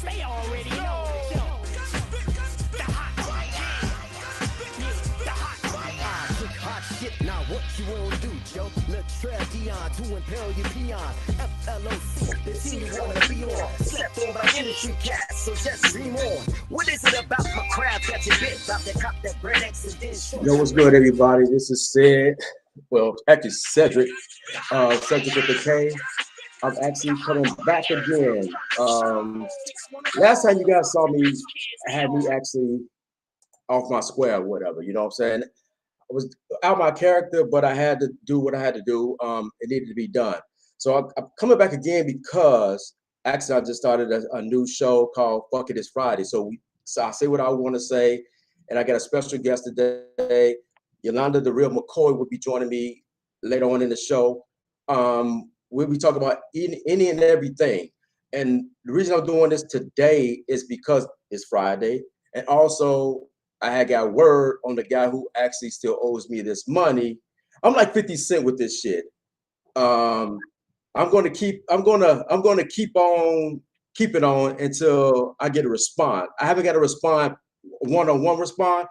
They already know. The hot shit. Now what you wanna do, Joe? Let's try Dion to impel your peons. FLOC, the team you wanna be on. Slept on by industry cats, so just dream on. What is it about my craft that you bit? About to cop that bread X and then short. Yo, what's good, everybody? This is Sid. Well, actually Cedric. Cedric with the K. I'm actually coming back again. Last time you guys saw me, had me actually off my square or whatever. You know what I'm saying? I was out my character, but I had to do what I had to do. It needed to be done. So I'm coming back again because actually I just started a new show called Fuk It It's Friday. So I say what I want to say, and I got a special guest today. Yolanda the Real McCoy will be joining me later on in the show. We'll be talking about any and everything. And the reason I'm doing this today is because it's Friday, and also I had got word on the guy who actually still owes me this money. I'm like 50 Cent with this shit. I'm gonna keep on keeping on until I get a response. I haven't got a response, one-on-one response.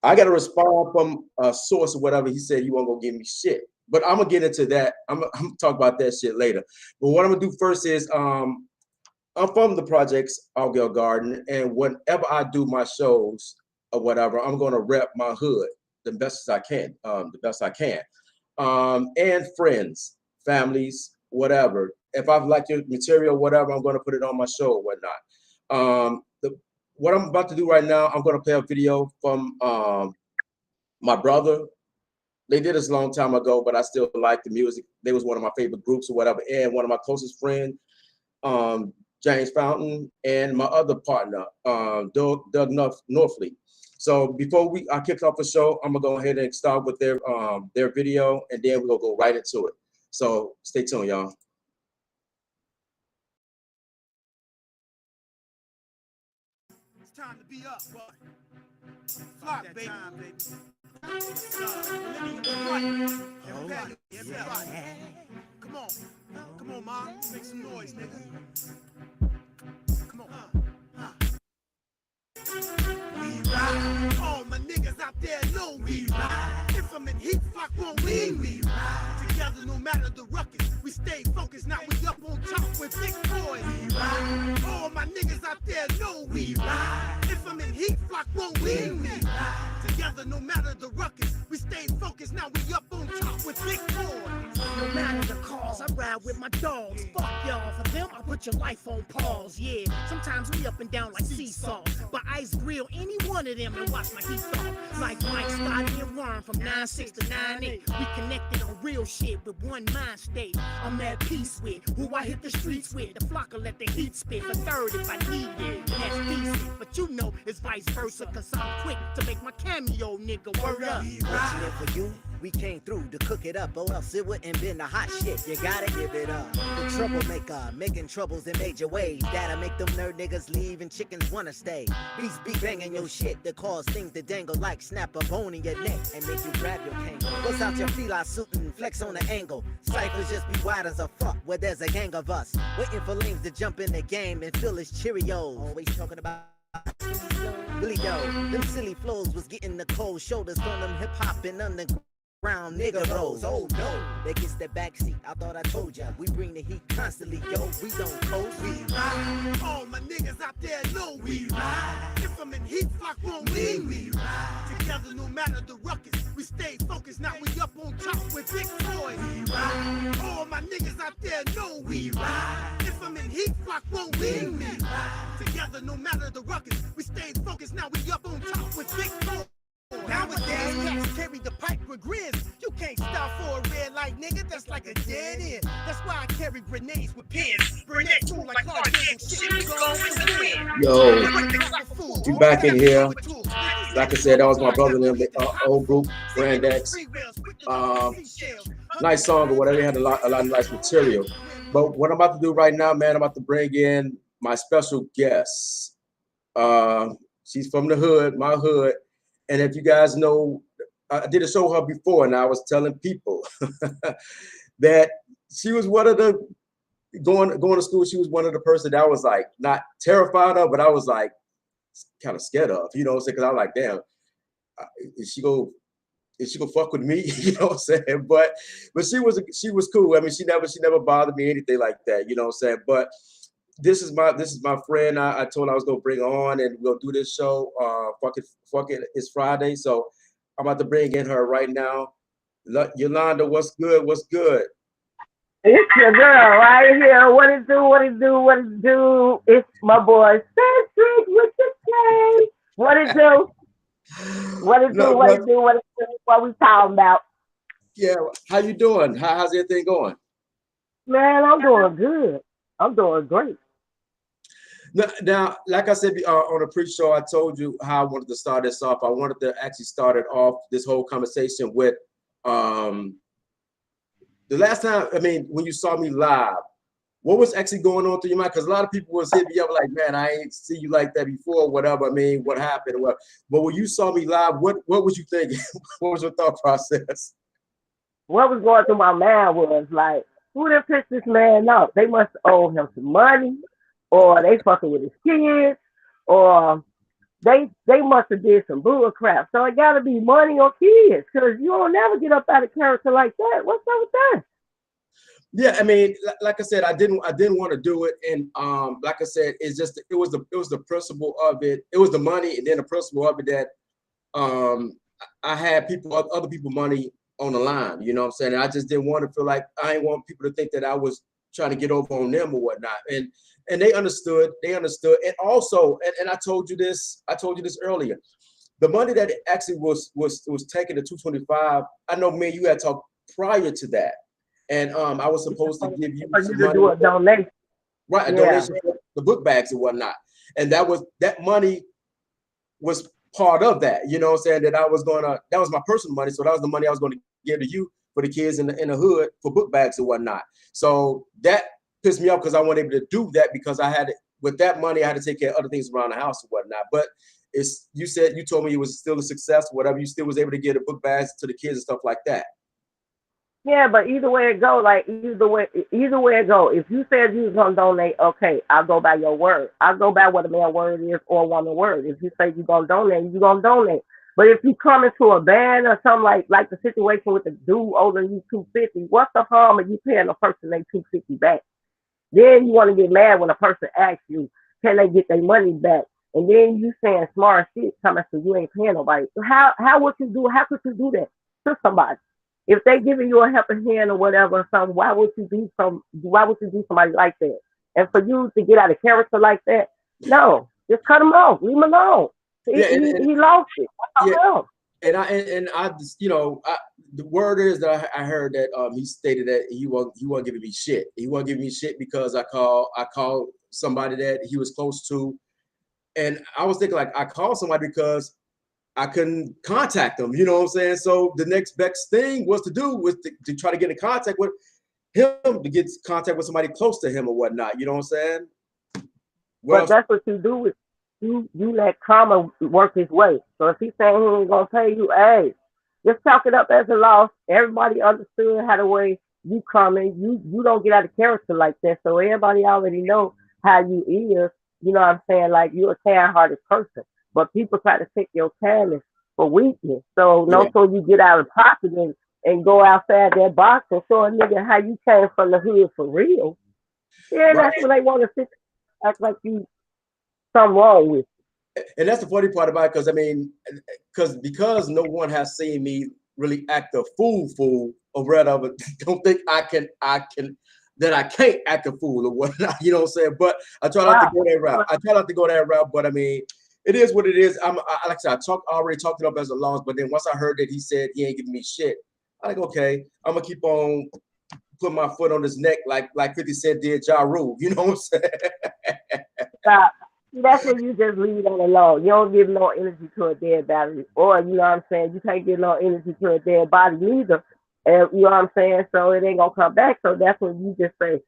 I got a response from a source or whatever. He said he won't go give me shit. But I'm gonna get into that. I'm gonna talk about that shit later. But what I'm gonna do first is I'm from the projects Millennium Garden, and whenever I do my shows or whatever, I'm gonna rep my hood the best as I can, and friends, families, whatever. If I like your material, whatever, I'm gonna put it on my show or whatnot. What I'm about to do right now, I'm gonna play a video from my brother. They did this a long time ago, but I still like the music. They was one of my favorite groups or whatever, and one of my closest friends. James Fountain, and my other partner, Doug Norfleet. So before I kick off the show, I'm gonna go ahead and start with their video, and then we're gonna go right into it. So stay tuned, y'all. It's time to be up, boy. Flock, baby. Time, baby. Come on. Come on, Ma. Make some noise, nigga. Come on. We ride. All my niggas out there know we ride. If I'm in heat, flock won't win. We ride. Together, no matter the ruckus. We stay focused, now we up on top with big boys. We ride. All my niggas out there know we ride. If I'm in heat, flock won't win. We ride. Together, no matter the ruckus. We stay focused, now we up on top with big boys. No matter the cause, I ride with my dogs. Fuck y'all, for them I put your life on pause. Yeah, sometimes we up and down like seesaw, but ice grill any one of them and watch my heat off. Like Mike, Scotty, and Worm from 9-6 to 9-8. We connected on real shit with one mind state. I'm at peace with who I hit the streets with. The flocker let the heat spit for third if I need it. And that's decent, but you know it's vice versa, cause I'm quick to make my cameo, nigga. Word up. Fortunate for you, we came through to cook it up, or else it wouldn't been the hot shit. You gotta give it up. The troublemaker, making troubles in major ways. That'll make them nerd niggas leave and chickens wanna stay. Beats be banging your shit that cause things to dangle like snap a bone in your neck and make you grab your kangle. Bust out your fila suit and flex on the angle. Cyphers just be wide as a fuck where there's a gang of us. Waiting for lanes to jump in the game and fill his Cheerios. Always talking about Billy Doe. Them silly flows was getting the cold shoulders from them hip hop and underground nigga bros. Oh no, they kiss the backseat. I thought I told ya, we bring the heat constantly, yo. We don't coast. We ride. All my niggas out there know we ride. If I'm in heat, flock won't win. We ride. Together, no matter the ruckus, we stay focused. Now we up on top with big boys. We ride. All my niggas out there know we ride. If I'm in heat, flock won't win. We ride. Together, no matter the ruckus, we stay focused. Now we up on top with big boys. Nowadays, cats carry the pipe with grins. You can't stop for a red light, nigga. That's like a dead end. That's why I carry grenades with pins. Grenades move like hard shit. Yo, we back in here. Like I said, that was my brother and them, old group, Grand X. Nice song or whatever. They had a lot of nice material. But what I'm about to do right now, man, I'm about to bring in my special guest. She's from the hood, my hood. And if you guys know, I did a show with her before, and I was telling people that she was one of the going to school, she was one of the person that I was like not terrified of, but I was like kind of scared of, you know what I'm saying? Because I was like, damn, is she gonna fuck with me? You know what I'm saying? But she was cool. I mean, she never bothered me, anything like that, you know what I'm saying? But this is my friend. I told her I was gonna bring her on and we'll do this show. Fuck it, it's Friday. So I'm about to bring in her right now. Yolanda, what's good? What's good? It's your girl right here. What it do? What it do? What it do? It's my boy Cedric with the K. What it do? What it do? No, What it do? What it do? What we talking about? yeah, how you doing? How's everything going? Man, I'm doing good. I'm doing great. Now, like I said on the pre-show, I told you how I wanted to start this off. I wanted to actually start it off this whole conversation with um, the last time. I mean, when you saw me live, what was actually going on through your mind? Because a lot of people was hitting me up like, "Man, I ain't see you like that before." Whatever. I mean, what happened? What? But when you saw me live, what was you thinking? What was your thought process? What was going through my mind was like, who done pissed this man off? They must owe him some money, or they fucking with his kids, or they must have did some bull crap. So it gotta be money or kids, because you don't never get up out of character like that. What's up with that? Yeah, I mean, like I said, I didn't want to do it, and like I said, it was the principle of it. It was the money, and then the principle of it that I had other people money on the line. You know what I'm saying? And I just didn't want to feel like I didn't want people to think that I was trying to get over on them or whatnot. And they understood. They understood. And also, and I told you this earlier. The money that actually was taken to 225. I know me and you had talked prior to that. And I was supposed to give you some money. Do a donation. Right, a donation for the book bags and whatnot. And that money was part of that, you know what I'm saying? That was my personal money. So that was the money I was gonna give to you for the kids in the hood for book bags and whatnot. So that pissed me off because I wasn't able to do that because with that money, I had to take care of other things around the house and whatnot. But you told me it was still a success, whatever, you still was able to get the book bags to the kids and stuff like that. Yeah, but either way it go, it go. If you said you was gonna donate, okay, I'll go by your word. I'll go by what a man word is or a woman word. If you say you gonna donate, you gonna donate. But if you come into a band or something like the situation with the dude older than you 250, what's the harm of you paying a person they 250 back? Then you want to get mad when a person asks you, can they get their money back? And then you saying smart shit, coming so you ain't paying nobody. How would you do? How could you do that to somebody? If they giving you a helping hand or whatever, or something, why would you do somebody like that? And for you to get out of character like that, no, just cut him off, leave him alone. He lost it. And I just, the word is that I heard that he stated that he won't give me shit. He won't give me shit because I called somebody that he was close to, and I was thinking like I called somebody because I couldn't contact them, you know what I'm saying? So the next best thing was to try to get in contact with him, to get in contact with somebody close to him or whatnot, you know what I'm saying? But that's what you do with you let karma work his way. So if he's saying he ain't gonna pay you, hey, just chalk it up as a loss. Everybody understood how the way you coming. You don't get out of character like that. So everybody already know how you is. You know what I'm saying? Like you're a kind-hearted person. But people try to take your kindness for weakness. So so you get out of pocket and go outside that box and show a nigga how you came from the hood for real. Yeah, that's what they want to sit, act like you something wrong with. And that's the funny part about it, because I mean, because no one has seen me really act a fool or whatever. Don't think I can't act a fool or whatnot. You know what I'm saying? But I try not to go that route. But I mean, it is what it is. Like I said, already talked it up as a loss. But then once I heard that he said he ain't giving me shit, I'm like, okay, I'm gonna keep on putting my foot on his neck like 50 Cent did Ja Rule. You know what I'm saying? That's when you just leave it alone. You don't give no energy to a dead body. Or, you know what I'm saying, you can't give no energy to a dead body neither. And you know what I'm saying? So it ain't gonna come back. So that's when you just say,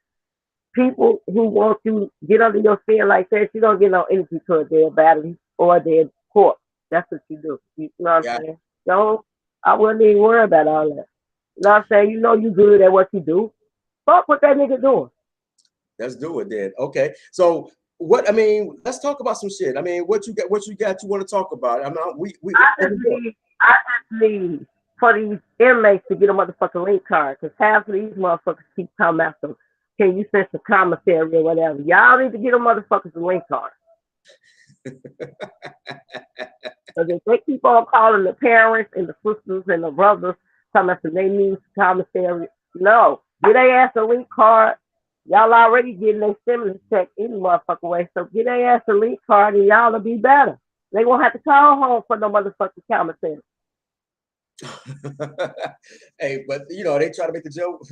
people who want you get under your skin like that, you don't get no energy to a dead body or a dead corpse. That's what you do. You know what I'm saying? So I wouldn't even worry about all that. You know what I'm saying? You know you good at what you do. Fuck what that nigga doing. Let's do it then. Okay. So what I mean, let's talk about some shit. I mean, what you got you want to talk about? I mean, I just need for these inmates to get a motherfucking link card because half of these motherfuckers keep coming after them. Can you send some commissary or whatever? Y'all need to get them motherfuckers a link card. Because if they keep on calling the parents and the sisters and the brothers, talking about they need commissary, no, get their ass a link card. Y'all already getting their stimulus check any motherfucking way, so get their ass a link card and y'all will be better. They won't have to call home for no motherfucking commissary. Hey, but you know, they try to make the joke.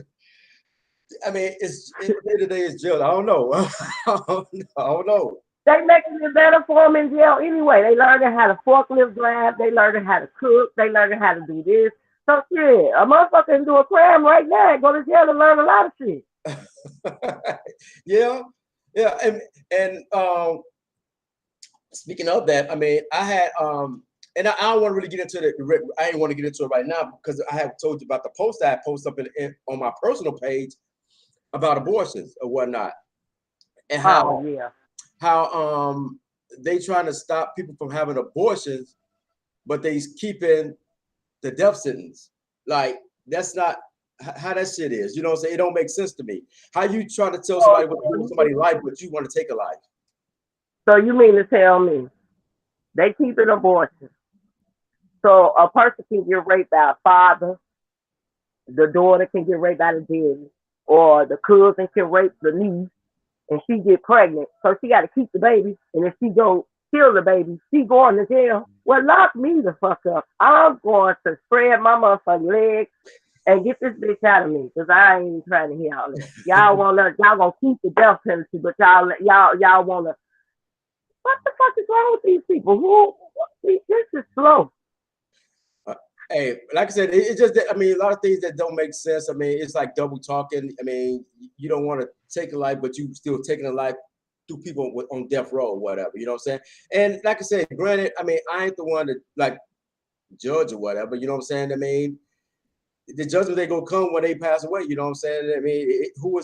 I mean, it's at the end of the day, it's jail. I don't know. I don't know. They making it better for them in jail anyway. They learning how to forklift drive. They learning how to cook. They learning how to do this. So shit, a motherfucker can do a crime right now and go to jail and learn a lot of shit. Yeah, and speaking of that, I mean, I had and I don't want to really get into I didn't want to get into it right now because I have told you about the post I post up on my personal page about abortions or whatnot, and how they trying to stop people from having abortions, but they keeping the death sentence. Like that's not how that shit is. You know what I'm saying? It don't make sense to me. How you trying to tell somebody what to do with somebody's life, but you want to take a life? So you mean to tell me they keep an abortion? So a person can get raped by a father, the daughter can get raped by the daddy, or the cousin can rape the niece, and she get pregnant. So she got to keep the baby, and if she go kill the baby, she going to jail. Well, lock me the fuck up. I'm going to spread my motherfucking legs and get this bitch out of me, because I ain't trying to hear all this. Y'all gonna keep the death penalty, but y'all wanna. What the fuck is wrong with these people? This is slow. Hey, like I said, it's just that, I mean, a lot of things that don't make sense. I mean, it's like double talking. I mean, you don't want to take a life, but you still taking a life through people on death row or whatever. You know what I'm saying? And like I said, granted, I mean, I ain't the one to like judge or whatever. You know what I'm saying? I mean, the judgment they gonna come when they pass away. You know what I'm saying? I mean, who?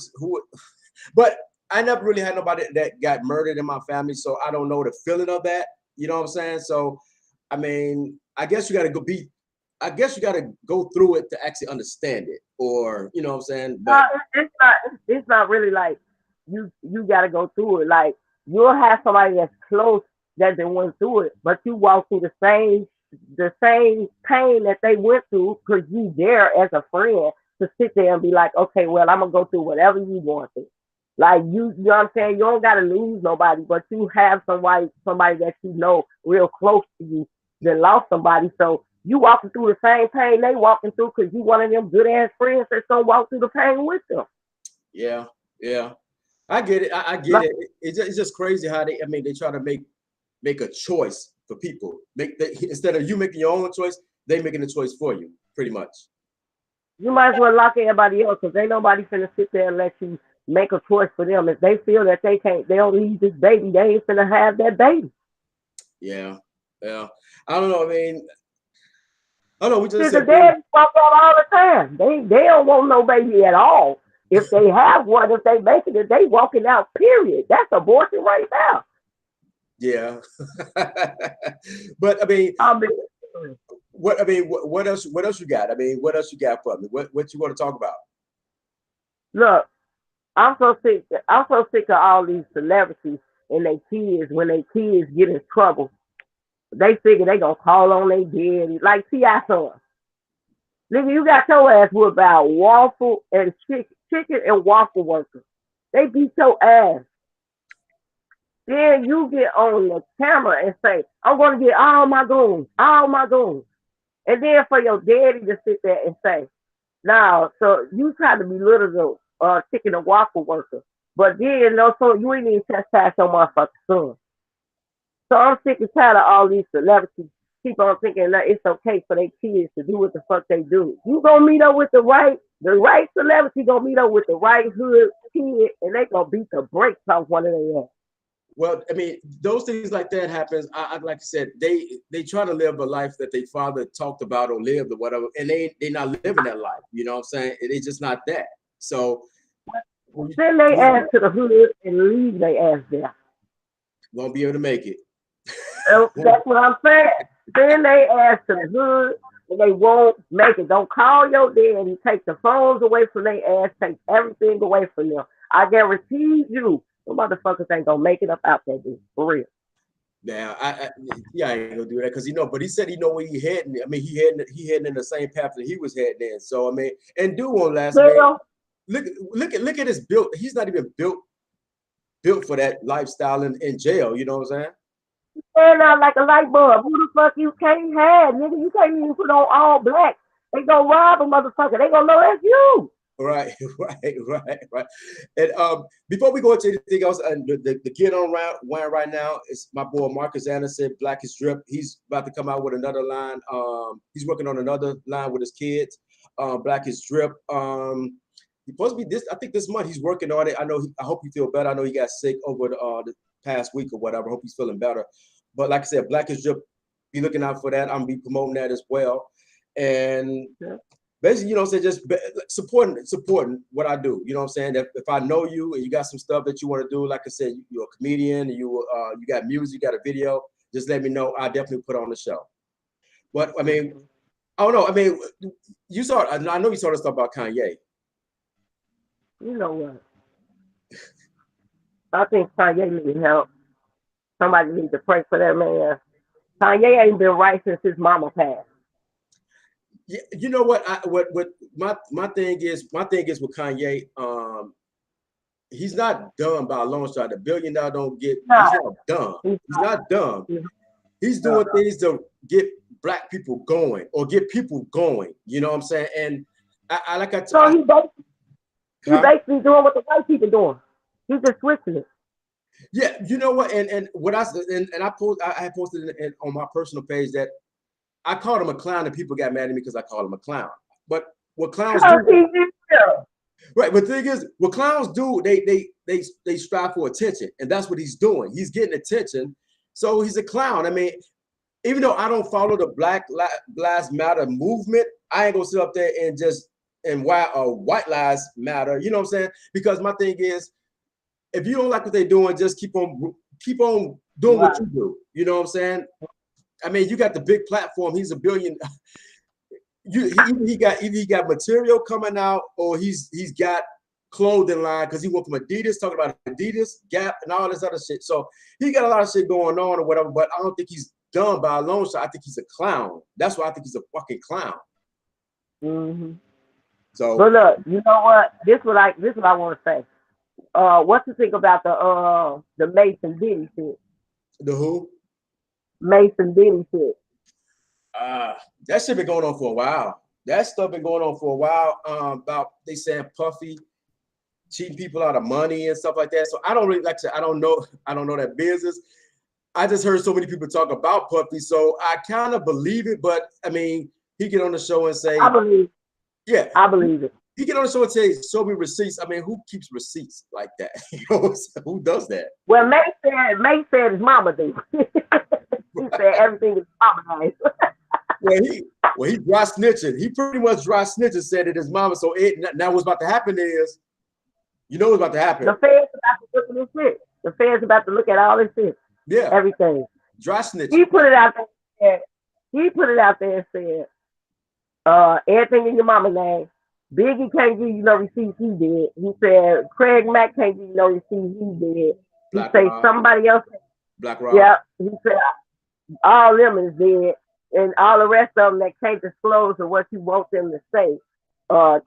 But I never really had nobody that got murdered in my family, so I don't know the feeling of that. You know what I'm saying? So, I mean, I guess you got to go through it to actually understand it, or you know what I'm saying? But it's not really like you got to go through it. Like you'll have somebody that's close that they went through it, but you walk through the same pain that they went through because you there as a friend to sit there and be like, okay, well, I'm gonna go through whatever you want to. Like you know what I'm saying? You don't gotta lose nobody, but you have somebody that you know real close to you that lost somebody. So you walking through the same pain they walking through because you one of them good ass friends that's gonna walk through the pain with them. Yeah. I get it. I get it. It's just crazy how they try to make a choice for people. Instead of you making your own choice, they making a choice for you, pretty much. You might as well lock everybody else because ain't nobody finna sit there and let you make a choice for them. If they feel that they don't need this baby, they ain't finna have that baby. Yeah. I don't know. I mean, I don't know. We just the daddy fuck up all the time. They don't want no baby at all. If they have one, if they making it, they walking out. Period. That's abortion right now. Yeah. But I mean, what else you got? I mean, what else you got for me? What you want to talk about? Look, I'm so sick of all these celebrities and their kids. When their kids get in trouble, they figure they gonna call on their daddy. Like T.I. son. Nigga, you got your ass with about waffle and chicken and waffle workers. They beat your ass. Then you get on the camera and say, I'm gonna get all my goons. And then for your daddy to sit there and say, now, so you try to belittle the chicken and waffle worker, but then so you ain't even chastise your motherfucking son. So I'm sick and tired of all these celebrities keep on thinking that it's okay for their kids to do what the fuck they do. You gonna meet up with the right celebrity, gonna meet up with the right hood kid, and they gonna beat the brakes off one of their ass. Well, I mean, those things like that happens. I like I said, they try to live a life that their father talked about or lived or whatever, and they not living that life. You know what I'm saying? It's just not that. So Send their ass to the hood and leave their ass there. Won't be able to make it. That's what I'm saying. Send their ass to the hood and they won't make it. Don't call your daddy. Take the phones away from their ass. Take everything away from them. I guarantee you, the motherfuckers ain't gonna make it up out there, dude. For real. Now, yeah, I ain't gonna do that because but he said he know where he heading. I mean, he heading in the same path that he was heading in. So I mean, and dude won't last. Man, look at his build. He's not even built for that lifestyle in jail. You know what I'm saying? Stand out like a light bulb. Who the fuck you can't have, nigga? You can't even put on all black. They gonna rob a motherfucker. They gonna know that's you. Right. And before we go into anything else, and the kid on right now is my boy Marcus Anderson, Black is Drip. He's about to come out with another line. He's working on another line with his kids. Black is Drip. He's supposed to be I think this month he's working on it. I hope you feel better. I know he got sick over the past week or whatever. I hope he's feeling better. But like I said, Black is Drip, be looking out for that. I'm gonna be promoting that as well. And basically, you know what I'm saying, just supporting what I do. You know what I'm saying? If I know you and you got some stuff that you want to do, like I said, you're a comedian, and you got music, you got a video, just let me know. I definitely put on the show. But I mean, I don't know. I mean, I know you saw the stuff about Kanye. You know what? I think Kanye needs help. Somebody needs to pray for that man. Kanye ain't been right since his mama passed. Yeah, you know what? My thing is with Kanye. He's not dumb by a long shot. The $1 billion don't get. He's not dumb. He's not dumb. He's doing things to get black people going or get people going. You know what I'm saying? And he's basically doing what the white people doing. He's just switching it. Yeah, you know what? And what I had posted on my personal page that I called him a clown and people got mad at me because I called him a clown. But what clowns do, right? But the thing is, what clowns do, they strive for attention, and that's what he's doing. He's getting attention, so he's a clown. I mean, even though I don't follow the Black Lives Matter movement, I ain't gonna sit up there and why white lives matter. You know what I'm saying? Because my thing is, if you don't like what they're doing, just keep on doing what you do. You know what I'm saying? I mean, you got the big platform. He's a billion. He got material coming out, or he's got clothing line because he went from Adidas, talking about Adidas, Gap, and all this other shit. So he got a lot of shit going on or whatever. But I don't think he's done by a long shot. I think he's a clown. That's why I think he's a fucking clown. Mm-hmm. So, but look, you know what? This is what I want to say. What you think about the Mason Diddy shit? The who? Mason Diddy shit. That shit been going on for a while. That stuff been going on for a while. About they saying Puffy cheating people out of money and stuff like that. So I don't really like to. I don't know that business. I just heard so many people talk about Puffy, so I kind of believe it. But I mean, he get on the show and say, I believe. Yeah, I believe it. He get on the show and say, "Show me receipts." I mean, who keeps receipts like that? You know, who does that? Well, May said his mama do. He said everything is mama nice. Well, he dry snitching. He pretty much dry snitching, said it his mama. So now what's about to happen is, you know what's about to happen. The feds about to look at this shit. The feds about to look at all this shit. Yeah. Everything. Dry snitching. He put it out there and said, everything in your mama's name. Biggie can't give you no receipts, he did. He said Craig Mack can't give you no receipts, he did. He said somebody else. Black Rob. Yeah, he said all them is dead. And all the rest of them that can't disclose or what you want them to say,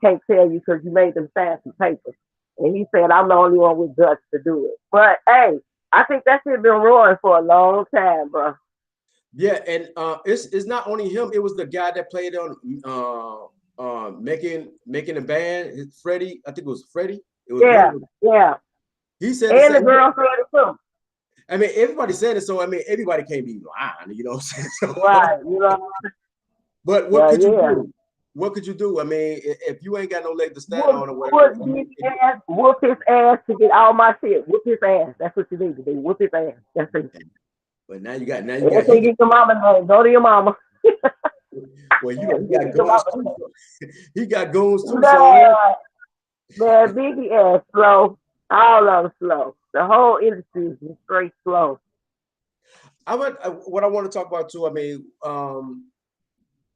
can't tell you because you made them sign some papers. And he said, I'm the only one with guts to do it. But hey, I think that shit been roaring for a long time, bro. Yeah, and it's not only him, it was the guy that played on making a band, Freddie. I think it was Freddie. It was yeah. He said, and the girl said it too. I mean, everybody said it, so I mean, everybody can't be lying, you know what I'm saying? So, right, you know. But what could you do? What could you do? I mean, if you ain't got no leg to stand on or whatever. Whoop his ass to get all my shit. Whoop his ass. That's what you need to do. Whoop his ass. That's it. But now you got. Get your mama name. Go to your mama. Well, he got goons too. He got goons too. No. Man, Biggie ass slow. All of them slow. The whole industry is just straight slow. What I want to talk about too. I mean,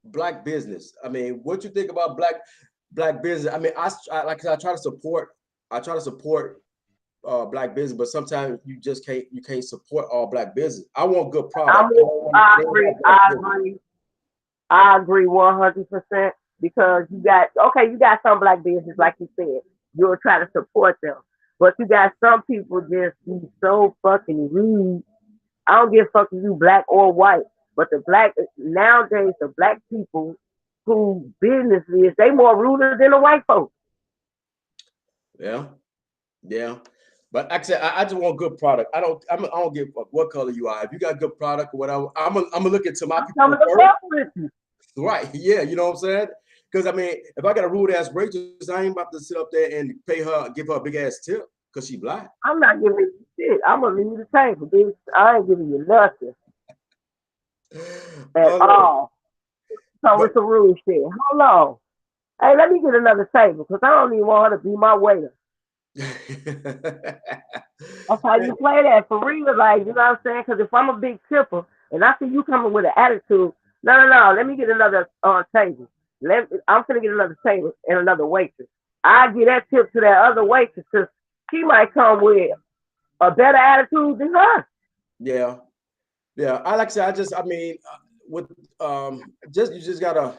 black business. I mean, what you think about black business? I mean, like I try to support. I try to support black business, but sometimes you can't support all black business. I want good product. I agree. I agree. I agree 100% because you got some black business, like you said, you'll try to support them. But you got some people just be so fucking rude. I don't give a fuck if you black or white. But nowadays, the black people who business is, they more ruder than the white folks. Yeah, yeah. But like I said, I just want good product. I don't give a fuck what color you are. If you got good product or whatever, I'm gonna look into my people first. Right. Yeah, you know what I'm saying? Because I mean, if I got a rude ass waitress, I ain't about to sit up there and give her a big ass tip because she black. I'm not giving you shit. I'm gonna leave you the table, bitch. I ain't giving you nothing at all. So with some rude shit. Hold on. Hey, let me get another table because I don't even want her to be my waiter. That's how you play that for real, like, you know what I'm saying? Because if I'm a big tipper and I see you coming with an attitude, no, let me get another table. I'm gonna get another table and another waitress. I get that tip to that other waitress because she might come with a better attitude than her. Yeah, yeah. I like to say, I mean, with you just gotta.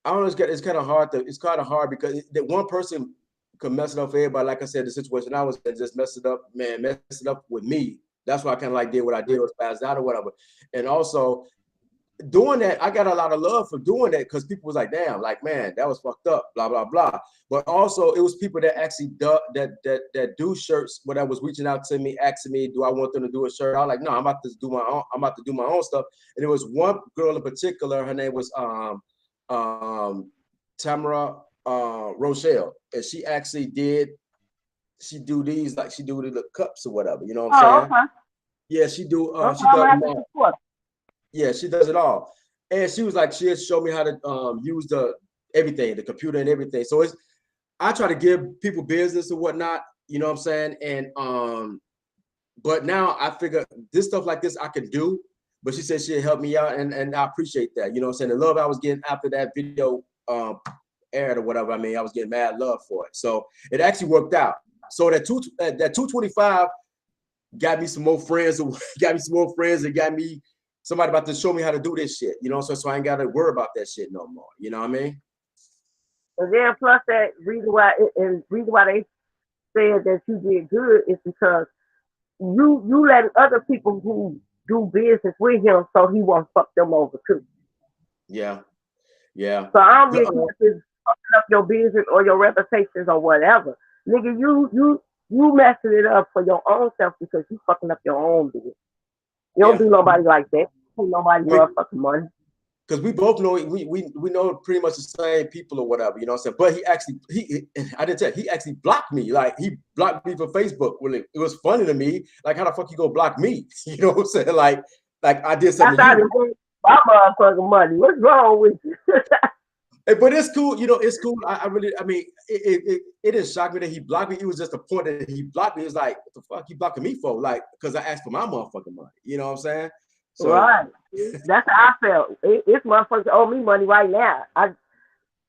I don't know. It's kind of hard because that one person could mess it up for everybody. Like I said, the situation I was in just messed it up, man, messed it up with me. That's why I kind of like did what I did, was passed out or whatever. And also doing that, I got a lot of love for doing that because people was like, damn, like, man, that was fucked up, blah, blah, blah. But also it was people that actually that do shirts, where that was reaching out to me, asking me, do I want them to do a shirt? I was like, no, I'm about to do my own stuff. And there was one girl in particular, her name was Tamara Rochelle, and she actually do these, like she do the cups or whatever, you know what I'm saying? Okay. Yeah, she does. Yeah, she does it all. And she was like, she had showed me how to use the computer and everything. So I try to give people business or whatnot, you know what I'm saying? And but now I figure this stuff like this I can do. But she said she'd help me out, and I appreciate that. You know what I'm saying? The love I was getting after that video aired or whatever, I mean, I was getting mad love for it. So it actually worked out. So that 225 got me some more friends, and got me somebody about to show me how to do this shit. You know, so I ain't got to worry about that shit no more. You know what I mean? And then plus that reason why they said that you did good is because you let other people who do business with him so he won't fuck them over too. Yeah. Yeah. So I don't give you if it's fucking up your business or your reputations or whatever. Nigga, you messing it up for your own self because you fucking up your own business. You don't do nobody like that. You nobody love fucking money. Because we both know we know pretty much the same people or whatever, you know what I'm saying? But I didn't tell you, he actually blocked me. Like he blocked me for Facebook. Well, it was funny to me. Like, how the fuck you go block me? You know what I'm saying? Like I did something. That's my motherfucking money. What's wrong with you? But it's cool, you know, it's cool. I mean, it didn't shock me that he blocked me. It was just the point that he blocked me. It was like, what the fuck you blocking me for? Like, because I asked for my motherfucking money. You know what I'm saying? So, right. That's how I felt. It's motherfuckers owe me money right now.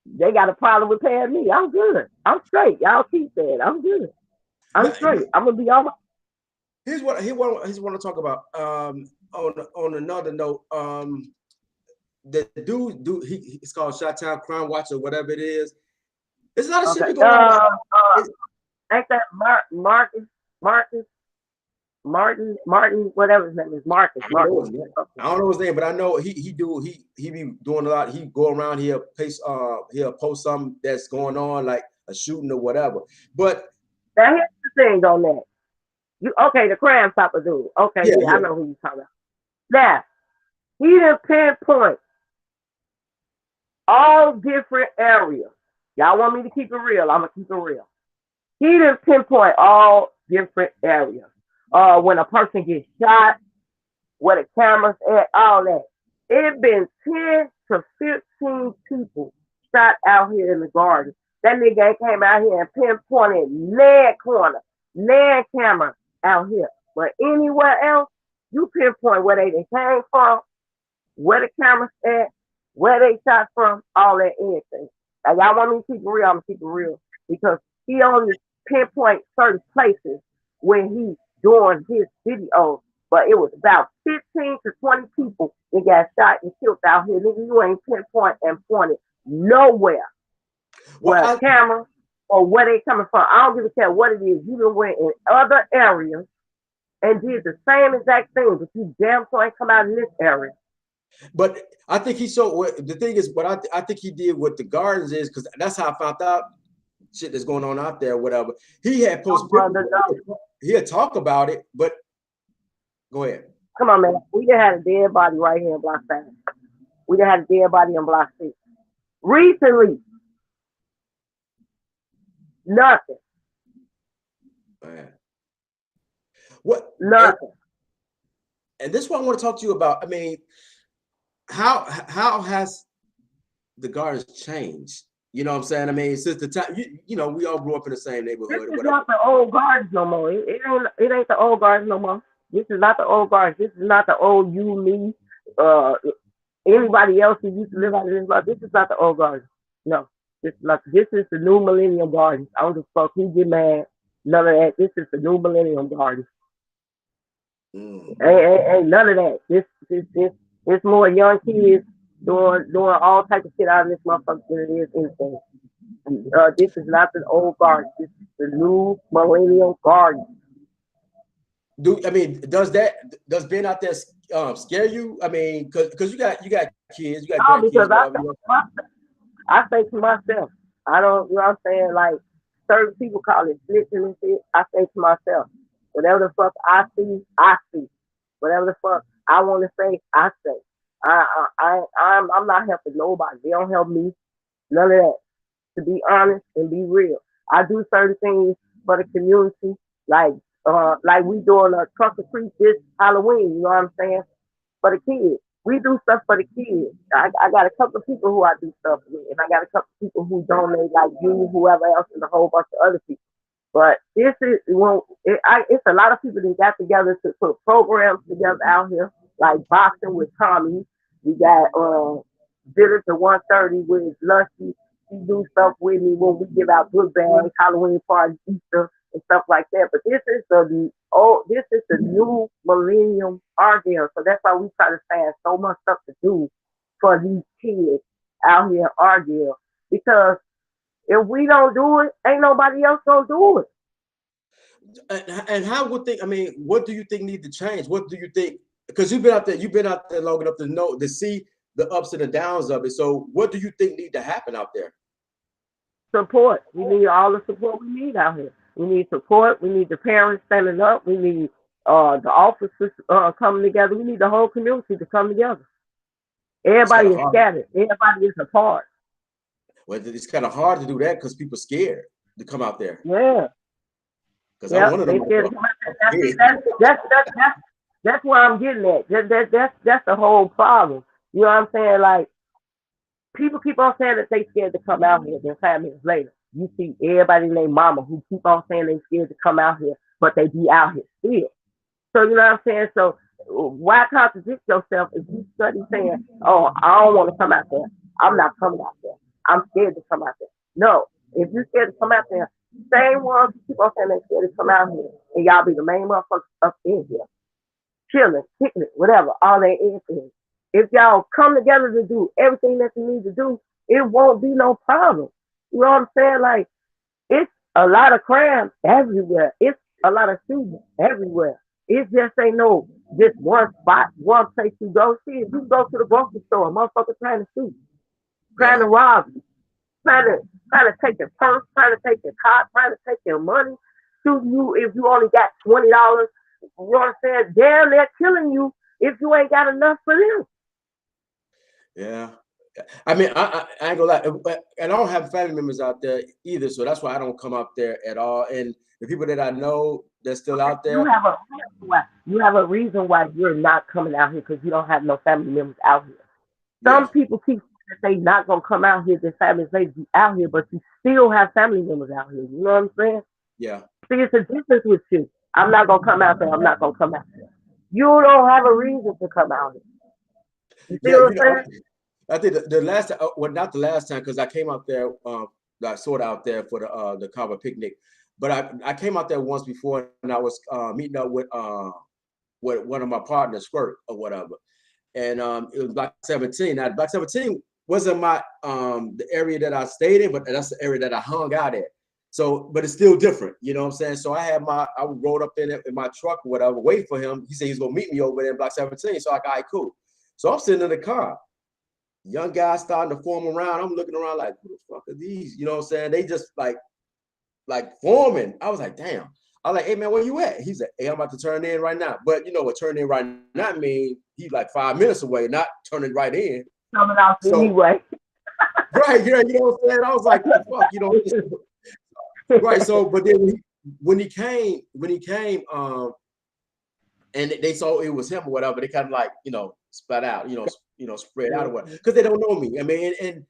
They got a problem with paying me. I'm good. I'm straight. Y'all keep that. I'm good. I'm straight. I'm gonna be all right. Here's what he want to talk about. On another note, the dude, it's called Shot-Town Crime Watch or whatever it is. There's a lot of shit going on. Ain't that Martin, whatever his name is, Marcus. I don't know his name, but I know he be doing a lot. He go around here, he'll post something that's going on, like a shooting or whatever. But now here's the thing on that. The crime stopper dude. Okay, yeah, I know who you're talking about. Now, he didn't pinpoint all different areas. Y'all want me to keep it real? I'm gonna keep it real. He didn't pinpoint all different areas. When a person gets shot, where the cameras at, all that. It been 10 to 15 people shot out here in the garden That nigga ain't came out here and pinpointed lead corner, lead camera out here. But anywhere else, you pinpoint where they came from, where the cameras at, where they shot from, all that anything. Like y'all want me to keep it real, I'm gonna keep it real. Because he only pinpoint certain places when he doing his videos. But it was about 15 to 20 people that got shot and killed out here. Nigga, you ain't pinpoint and pointed nowhere. Where a camera or where they coming from. I don't give a care what it is. You done went in other areas and did the same exact thing, but you damn sure ain't come out in this area. But I think he showed the thing is what I think he did with the gardens is because that's how I found out shit that's going on out there, whatever. He had posted he had talk about it, but go ahead. Come on, man. We done had a dead body right here in Block 7. We done had a dead body in Block 6. Recently. Nothing. Man. What? Nothing. And this is what I want to talk to you about. I mean, how has the gardens changed? You know what I'm saying? I mean, since the time you know, we all grew up in the same neighborhood. This is not the old gardens no more. It ain't the old gardens no more. This is not the old gardens. This is not the old you, me, anybody else who used to live out of this life. This is not the old gardens. No. This is the new Millennium Garden. I don't give a fuck who get mad. None of that. This is the new Millennium Garden. Ain't none of that. This more young kids doing all type of shit out of this motherfucker than it is anything. This is not the old garden. This is the new Millennium Garden. Does being out there scare you? I mean, because you got kids, you got because I say to myself, I don't, you know what I'm saying? Like, certain people call it snitching and shit. I say to myself, whatever the fuck I see, I see. Whatever the fuck I want to say, I say. I'm not helping nobody. They don't help me. None of that. To be honest and be real. I do certain things for the community, like we doing a trunk or treat this Halloween, you know what I'm saying? For the kids. We do stuff for the kids. I got a couple of people who I do stuff with, and I got a couple of people who donate, like you, whoever else, and a whole bunch of other people. But this is it's a lot of people that got together to put programs together out here, like boxing with Tommy. We got dinner to 1:30 with Lushy. She do stuff with me when we give out good bags, Halloween parties, Easter, and stuff like that. But this is the new Millennium Garden. So that's why we try to find so much stuff to do for these kids out here in Argyle. Because if we don't do it, ain't nobody else gonna do it. And how would think? I mean, what do you think need to change? What do you think? Because you've been out there long enough to see the ups and the downs of it. So, what do you think need to happen out there? Support. We need all the support we need out here. We need support. We need the parents standing up. We need the officers coming together. We need the whole community to come together. Everybody is scattered. Everybody is apart. Well, it's kind of hard to do that because people are scared to come out there. Yeah. Because I'm one of them. That's where I'm getting at. That's the whole problem. You know what I'm saying? Like, people keep on saying that they scared to come out here. Then 5 minutes later, you see everybody and their mama who keep on saying they scared to come out here, but they be out here still. So you know what I'm saying? So why contradict yourself if you study saying, oh, I don't want to come out there. I'm not coming out there. I'm scared to come out there. No, if you're scared to come out there, same ones who keep on saying they scared to come out here, and y'all be the main motherfuckers up in here, chilling, kicking it, whatever, all that anything. If y'all come together to do everything that you need to do, it won't be no problem. You know what I'm saying? Like, it's a lot of crime everywhere. It's a lot of shootings everywhere. It just ain't just one spot, one place you go. See, if you go to the grocery store, a motherfucker trying to shoot, trying to rob you, trying to take your purse, trying to take your car, trying to take your money, shooting you if you only got $20. You know what I'm saying? Damn, they're killing you if you ain't got enough for them. Yeah. I mean, I ain't gonna lie, and I don't have family members out there either, so that's why I don't come out there at all. And the people that I know that's still out there, you have a reason why you're not coming out here, because you don't have no family members out here. Some people keep that they not gonna come out here. The families they be out here, but you still have family members out here. You know what I'm saying? Yeah. See, it's a difference with you. I'm not gonna come out there. I'm not gonna come out there. You don't have a reason to come out here. You see Yeah, what I'm saying? I think the last time, well, not the last time, because I came out there, like sort of out there for the Carver picnic, but I came out there once before, and I was meeting up with one of my partners, Squirt or whatever, and it was Block 17. Now, Block 17 wasn't my the area that I stayed in, but that's the area that I hung out at. So, but it's still different, you know what I'm saying? So I rode up in my truck or whatever, waiting for him. He said he's gonna meet me over there in Block 17. So I got, all right, cool. So I'm sitting in the car. Young guys starting to form around. I'm looking around like, who the fuck are these? You know what I'm saying? They just like forming. I was like, damn. I was like, hey man, where you at? He's like, hey, I'm about to turn in right now. But you know what turn in right now mean? He's like 5 minutes away, not turning right in. Coming out anyway. Right, yeah, you know what I'm saying? I was like, what the fuck, you know? Right. So, but then when he came, and they saw it was him or whatever, they kind of like, you know, spat out, spread out or whatever, because they don't know me. I mean, and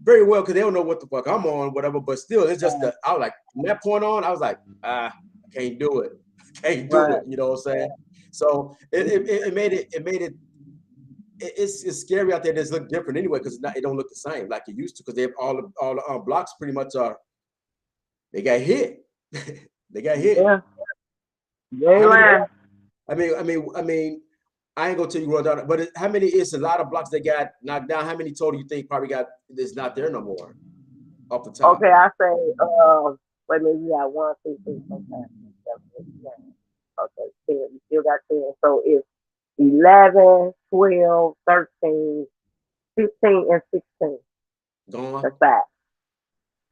very well, because they don't know what the fuck I'm on, whatever. But still, it's just I was like, from that point on, I was like, I can't do it, you know what I'm saying? So it made it. It's scary out there. It's look different anyway, because it don't look the same like it used to, because they have all the blocks pretty much they got hit. They got hit. Yeah. Yeah. I mean, I ain't gonna tell you what down, but how many? It's a lot of blocks that got knocked down. How many total you think probably got is not there no more? Off the top. Okay, I say, wait a minute, you got 1, 2, 3, 4, 5, 6, 7, 8, 9. Okay, 10. You still got 10. So it's 11, 12, 13, 15, and 16. Gone. That's 5.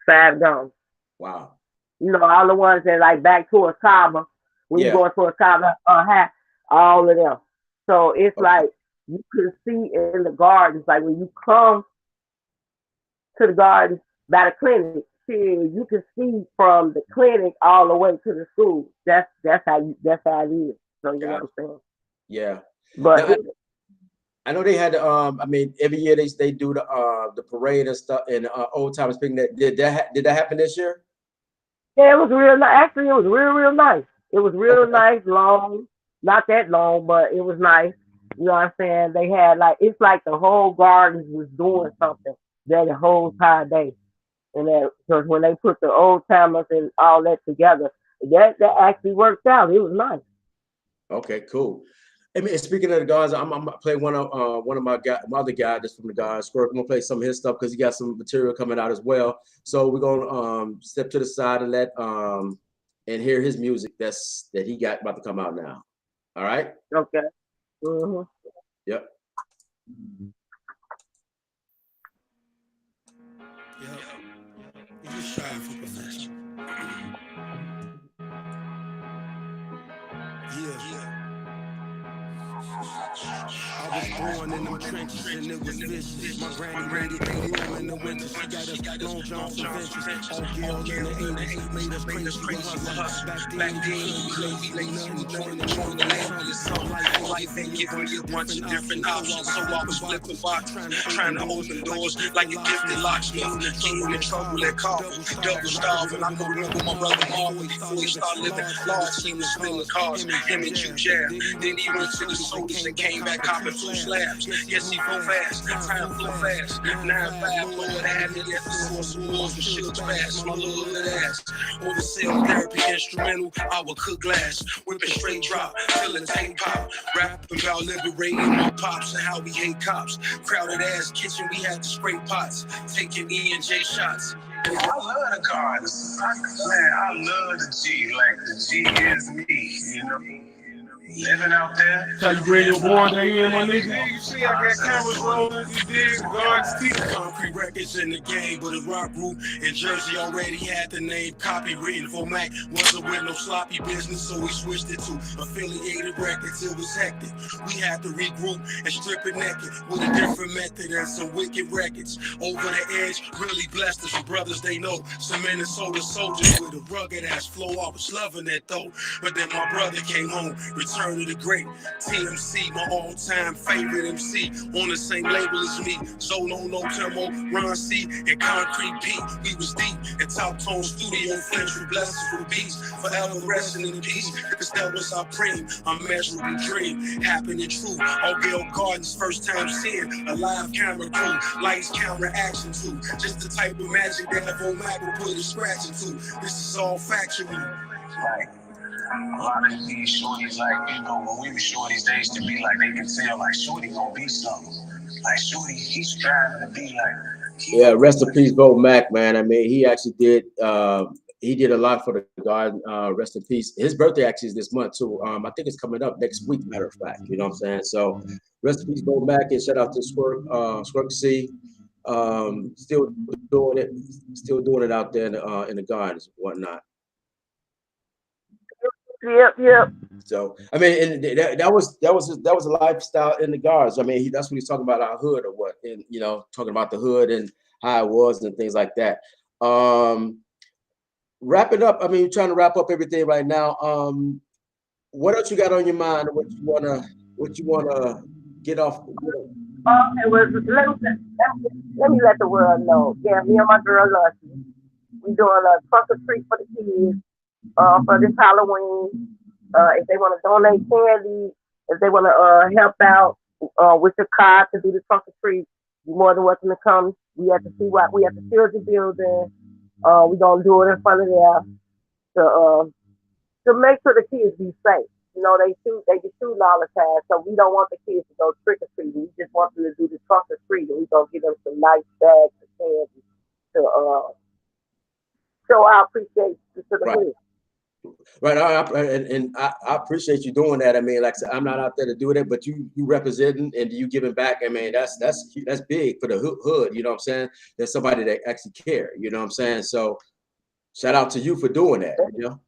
5 gone. Wow. You know, all the ones that like back towards Carver, when you going towards Carver, all of them. So it's like you can see in the gardens, like when you come to the gardens by the clinic, you can see from the clinic all the way to the school. That's how it is. So you know what I'm saying? Yeah. But now, I know they had I mean, every year they do the parade and stuff and old timers picnic. Did that happen this year? Yeah, it was real nice. Actually, it was real nice. It was real nice, long, not that long, but it was nice. You know what I'm saying? They had it's like the whole gardens was doing something that the whole entire day. And that, because when they put the old timers and all that together, that actually worked out. It was nice. Okay, cool. I mean, speaking of the guys, I'm gonna play one of my other guy that's from the guys. I'm gonna play some of his stuff because he got some material coming out as well. So we're gonna step to the side and let and hear his music that he got about to come out now. All right. Okay. Mm-hmm. Yep. Yep. You just strive for perfection. Yeah. I was born in them trenches and it was vicious. My granny made it warm in the winter. She got us long johns and ventures. All girl in the 80s made us crazy with hustle. Back then, we lay nothing, join the life ain't giving me a bunch of different options. So I was flipping box, trying to open doors like a gifted locksmith. Getting in trouble at Carver, double starving. I go live with my brother Marvin before he started living large. He was spilling cars, him and Q Jab. Then he went to the sodas and came back copping 2 slabs. Yes, he go fast, time flew fast. 9-5, Lord had me at the source of wars and shields fast. My little lit ass, oversell therapy instrumental. I would cook glass, whipping straight drop, till the tank pop. Rapping about liberating my pops and how we hate cops. Crowded ass kitchen, we had to scrape pots, taking E&J shots. I love the cars. Man, I love the G. Like the G is me, you know. Living out there. So you bring your boy day in, my nigga. You see, I got cameras rolling. You dig? Guards teeth. Concrete records in the game, but a rock group in Jersey already had the name copywritten for Mac. Wasn't with no sloppy business, so we switched it to affiliated records. It was hectic. We had to regroup and strip it naked with a different method and some wicked records. Over the edge, really blessed us. Brothers they know, some Minnesota soldiers with a rugged ass flow. I was loving that though, but then my brother came home. return of the great. TMC, my all-time favorite MC, on the same label as me. Solo, no Temo, Ron C, and Concrete Pete. We was deep in Top Tone Studio, French with blessings from beats. Forever resting in peace, cause that was our dream, unmeasurable dream. Happening true, Millennium Garden's first time seeing a live camera crew. Lights, camera, action too. Just the type of magic that Evo Mac will put a scratch into. This is all factual. Like, a lot of these shorties, like, you know, when we were shorties, they used to be like, they could tell, like, shorty gonna be something. Like, shorty, he's striving to be like. Yeah, rest in peace, Bo Mac, man. I mean, he actually did a lot for the Garden. Rest in peace. His birthday actually is this month too. I think it's coming up next week, matter of fact. You know what I'm saying? So rest in peace, Bo Mac, and shout out to Squirt C. Still doing it out there in the gardens and whatnot. Yep. So I mean, and that was a lifestyle in the guards. I mean, that's what he's talking about, our hood or what, and you know, talking about the hood and how it was and things like that. Wrapping up. I mean, we're trying to wrap up everything right now. What else you got on your mind? What you wanna get off? Okay, well, let me let the world know. Yeah, me and my girl Lucy, we doing a trunk or treat for the kids for this Halloween. If they want to donate candy, if they want to help out with your car to do the trunk or treat, you're more than welcome to come. We have to see what we have to fill the building. We're gonna do it in front of there to make sure the kids be safe. You know, they get shooting all the time, so we don't want the kids to go trick or treating. We just want them to do the trunk or treat, and we're gonna give them some nice bags of candy to show our appreciation to the kids. Right, I appreciate you doing that. I mean, like I said, I'm not out there to do that, but you representing and you giving back. I mean, that's big for the hood. You know what I'm saying? There's somebody that actually care. You know what I'm saying? So, shout out to you for doing that. You know.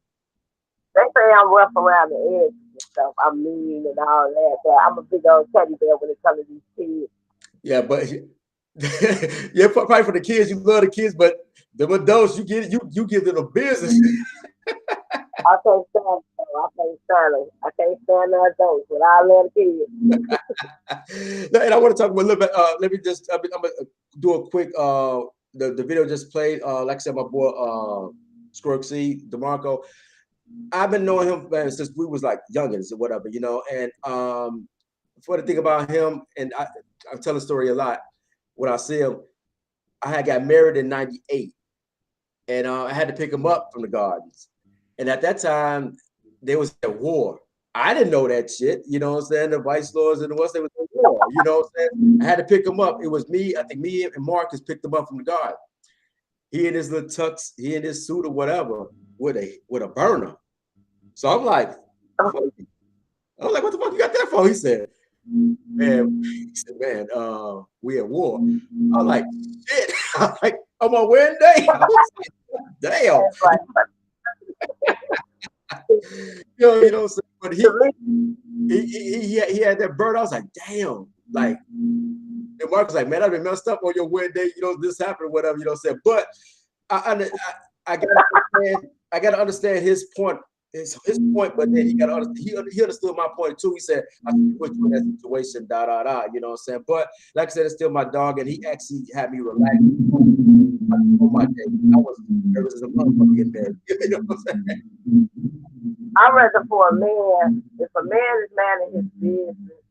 They say I'm rough around the edges and stuff. I'm mean and all that, but I'm a big old teddy bear when it comes to these kids. Yeah, but yeah, probably for the kids, you love the kids, but the adults, you give them a business. I can't stand them. I can't stand the adults, but I love the kids. And I want to talk about a little bit. Let me just, I'm gonna do a quick. The video just played. Like I said, my boy Squirt C, DeMarco. I've been knowing him, man, since we was like youngins or whatever, you know. And for the thing about him, and I tell the story a lot when I see him. I had got married in '98, and I had to pick him up from the Gardens. And at that time, there was a war. I didn't know that shit. You know what I'm saying? The vice lords and the ones, they was in war. You know what I'm saying? I had to pick him up. It was me. I think me and Marcus picked him up from the Garden. He in his little tux, he in his suit or whatever, with a burner. So I'm like, what the fuck you got that for? He said, man, we at war. I'm like, shit. I'm like, on my wedding day. Damn. You know what I'm saying? But he had that bird. I was like, damn. Like, and Mark was like, man, I've been messed up on your wedding day. You know, this happened or whatever, you know what I'm saying? But I gotta understand his point. His point, but then he understood my point too. He said, I put you in that situation, you know what I'm saying? But like I said, it's still my dog, and he actually had me relax on my day. I was nervous as a motherfucker in bed. You know what I'm saying? I'd rather for a man, if a man is man in his business,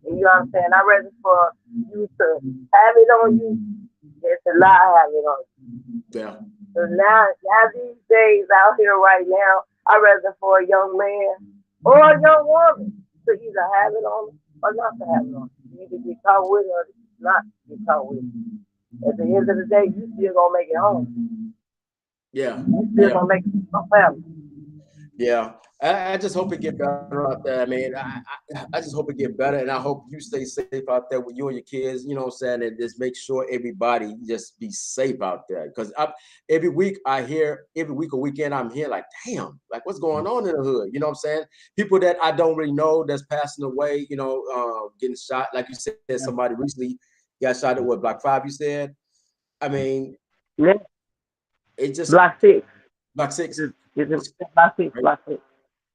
you know what I'm saying? I'd rather for you to have it on you than to not have it on you. Yeah. So now these days out here right now, I'd rather for a young man or a young woman to either have it on or not to have it on. You either get caught with it or not get caught with it. At the end of the day, you still gonna make it home. Yeah. You still gonna make it home family. Yeah. I just hope it get better out there. I mean, I just hope it get better, and I hope you stay safe out there with you and your kids. You know what I'm saying? And just make sure everybody just be safe out there. Because every week or weekend, I'm here like, damn, like what's going on in the hood? You know what I'm saying? People that I don't really know that's passing away. You know, getting shot. Like you said, somebody recently got shot at what, Block 5? You said. I mean, yeah. It just Block 6. Block 6. Block 6.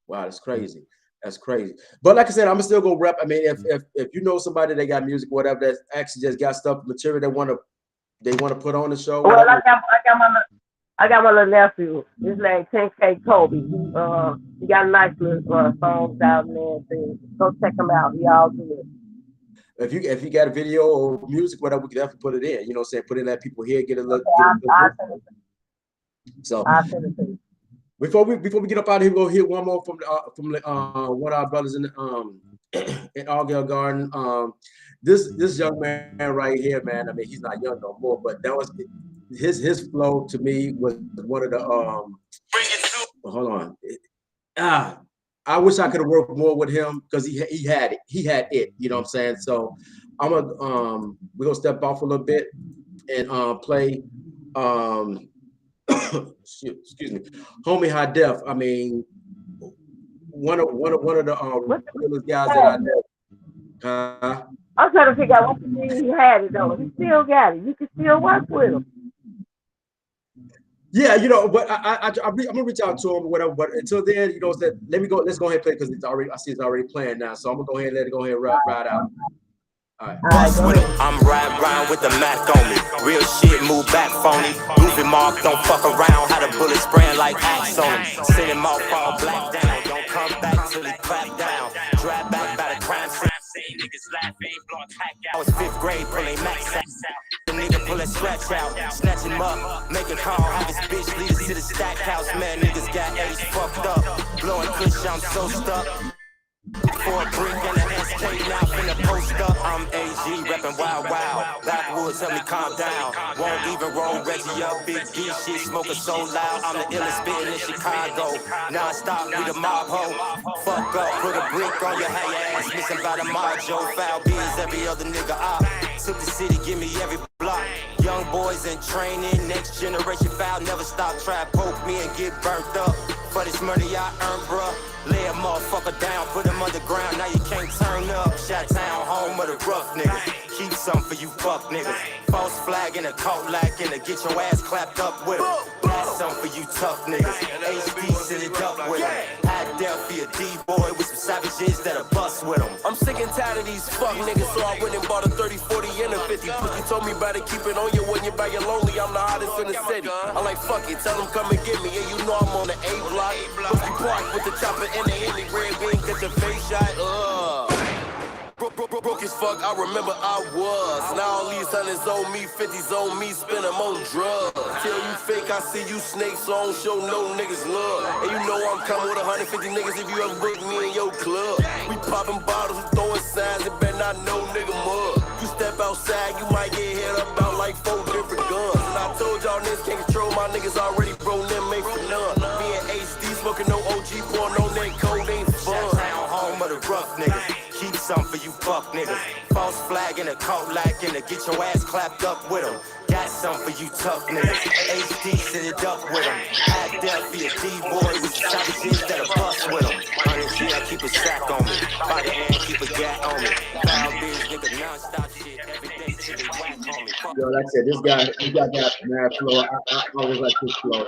Wow, that's crazy. That's crazy. But like I said, I'm still gonna rep. I mean, if you know somebody that got music, whatever, that actually just got stuff material they want to put on the show. Well, Whatever. I got my little nephew. His name 10K Kobe. He got a nice little songs out and everything. Go check him out. He all good. If you got a video or music, whatever, we can definitely put it in. You know what I'm saying? Put it in, let people hear, get a look. So I'll send it to you. before we get up out of here, we'll hear one more from one of our brothers in Millennium Garden. This young man right here, man. I mean, he's not young no more, but that was his flow to me was one of the hold on. I wish I could have worked more with him because he had it, you know what I'm saying? So we're gonna step off a little bit and play excuse me, Homie High Def. I mean, one of the realest guys that I know. I'm trying to figure out what you mean he had it though. He still got it. You can still work with him. Yeah, you know, but I'm gonna reach out to him or whatever. But until then, you know, let's go ahead and play because I see it's already playing now. So I'm gonna go ahead and let it go ahead and ride out. All right. I'm riding with the Mac on me. Real shit, move back phony. Moving mark, don't fuck around. How the bullet spraying like axe on him. Send him off all black down. Don't come back till he clap down. Drive back by the crime scene. I was 5th grade pulling max out. The nigga pull a stretch out, snatch him up, make a call, have his bitch lead us to the stack house. Man, niggas got age fucked up, blowing kush, I'm so stuck. For a brick and an SK, now finna post up. I'm AG, reppin' Wild Wild. Backwoods, help me calm down. Won't even roll Reggie up, Big D shit, smoking so loud. I'm the illest spittin' in Chicago. Non-stop, we the mob ho. Fuck up, put a brick on your head, ass missing by the mojo. Foul bees, every other nigga op. Took the city, give me every block. Young boys in training, next generation foul, never stop. Try poke me and get burnt up. For this money I earn, bruh. Lay a motherfucker down, put him underground, now you can't turn up. Shot-town, home of the rough niggas. Keep some for you fuck niggas. False flag and a coat lack and to get your ass clapped up with him. That's some for you tough niggas. HD sit it up with him. High Delphi, a D-boy with some savages that'll bust with him. I'm sick and tired of these fuck niggas, so I went and bought a 30, 40, and a 50. Pussy told me about it, keep it on you when you're by your lonely. I'm the hottest in the city. I'm like, fuck it, tell them come and get me. And you know I'm on the A block. Pussy park with the chopper and the Henny red bean, get your face shot. Broke as fuck, I remember I was. Now all these hundreds on me, 50s on me, spin them on drugs. Tell you fake, I see you snakes, so I don't show no niggas love. And you know I'm coming with 150 niggas if you ever book me in your club. We popping bottles, we throwing signs, it better not no nigga mug. You step outside, you might get hit up out like 4 different guns. And I told y'all niggas can't control my niggas already, bro, them made for none. Me and HD smoking no OG porn, no that code ain't fun. Home of the rough niggas. Keep some for you fuck niggas. False flag and a coat lack and to get your ass clapped up with them. Got some for you tough niggas. HD sit it up with them. High Delphi, a D-boy with some savages that'll bust with them. Honestly, I keep a sack on me. By the hand, keep a gat on me. Foul biz, nigga, non-stop shit. Every day, shit, they whack on me. Yo, like I said, this guy got mad flow. I always like this flow.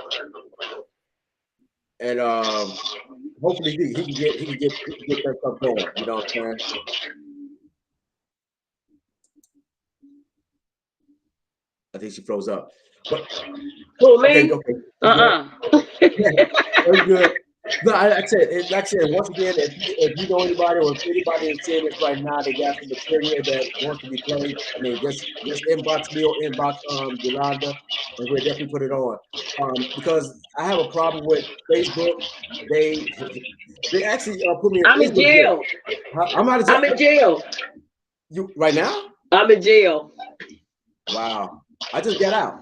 And hopefully he can get that stuff going. You know what I'm saying? I think she froze up. But who, me? Okay. Yeah, very good. No, like I said, once again, if you know anybody or if anybody is saying this right now, they got some material that wants to be played. I mean, just inbox me or inbox Yolanda, and we'll definitely put it on. Because I have a problem with Facebook. They actually put me in. I'm in jail. I'm out of jail. I'm in jail. You right now? I'm in jail. Wow. I just got out.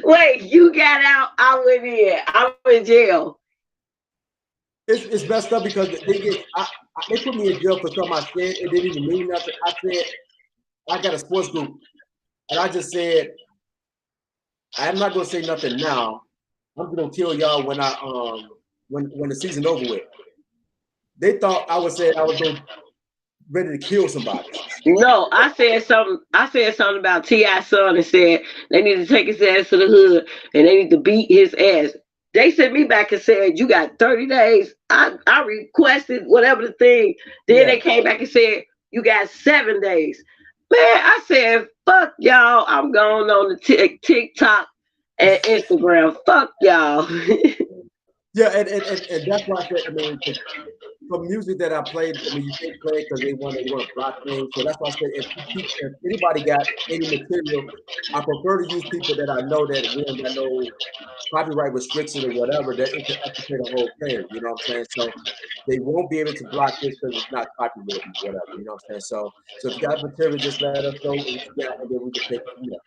Wait, you got out, I went in. I'm in jail. It's messed up because they put me in jail for something I said. It didn't even mean nothing. I said, I got a sports group. And I just said, I'm not gonna say nothing now. I'm gonna kill y'all when when the season over with. They thought I was saying I was ready to kill somebody. No, I said something about T.I.'s son and said they need to take his ass to the hood and they need to beat his ass. They sent me back and said, you got 30 days. I requested whatever the thing. Then they came back and said, you got 7 days. Man, I said, fuck y'all. I'm going on the TikTok and Instagram. Fuck y'all. Yeah, and that's why I said, I mean, for music that I played, I mean, you can't play because they want to block things. So that's why I said, if anybody got any material, I prefer to use people that I know that we don't got no copyright restriction or whatever, that it can execute the whole thing. You know what I'm saying? So they won't be able to block this because it's not copyrighted or whatever. You know what I'm saying? So if you got material, just let us know what you got, and then we can take it from there.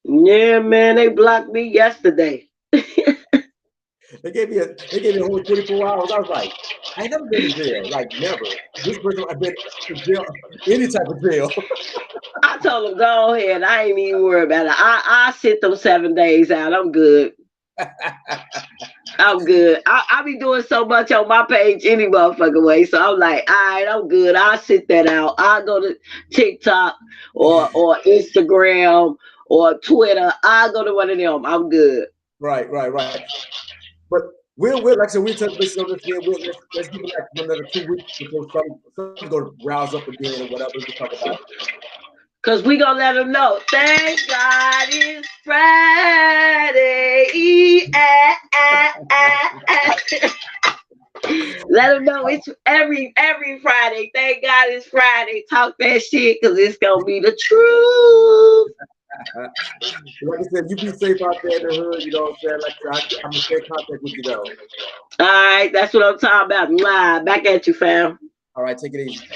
Yeah, man, they blocked me yesterday. They gave me a whole 24 hours. I was like, I ain't never been in jail. Like, never. This person, I've been in jail, any type of jail. I told them, go ahead. I ain't even worried about it. I sit them 7 days out. I'm good. I'm good. I be doing so much on my page any motherfucking way. So I'm like, all right, I'm good. I'll sit that out. I'll go to TikTok or Instagram or Twitter. I'll go to one of them. I'm good. Right. But we'll like I said, we'll touch base on this again. Let's give it like another 2 weeks before something go to rouse up again or whatever we can talk about it. Cause we gonna let them know. Thank God it's Friday. Let them know it's every Friday. Thank God it's Friday. Talk that shit, cause it's gonna be the truth. Like I said, you be safe out there in the hood. You know what I'm saying? Like I'm gonna stay in contact with you though. All right, that's what I'm talking about. Live. Back at you, fam. All right, take it easy.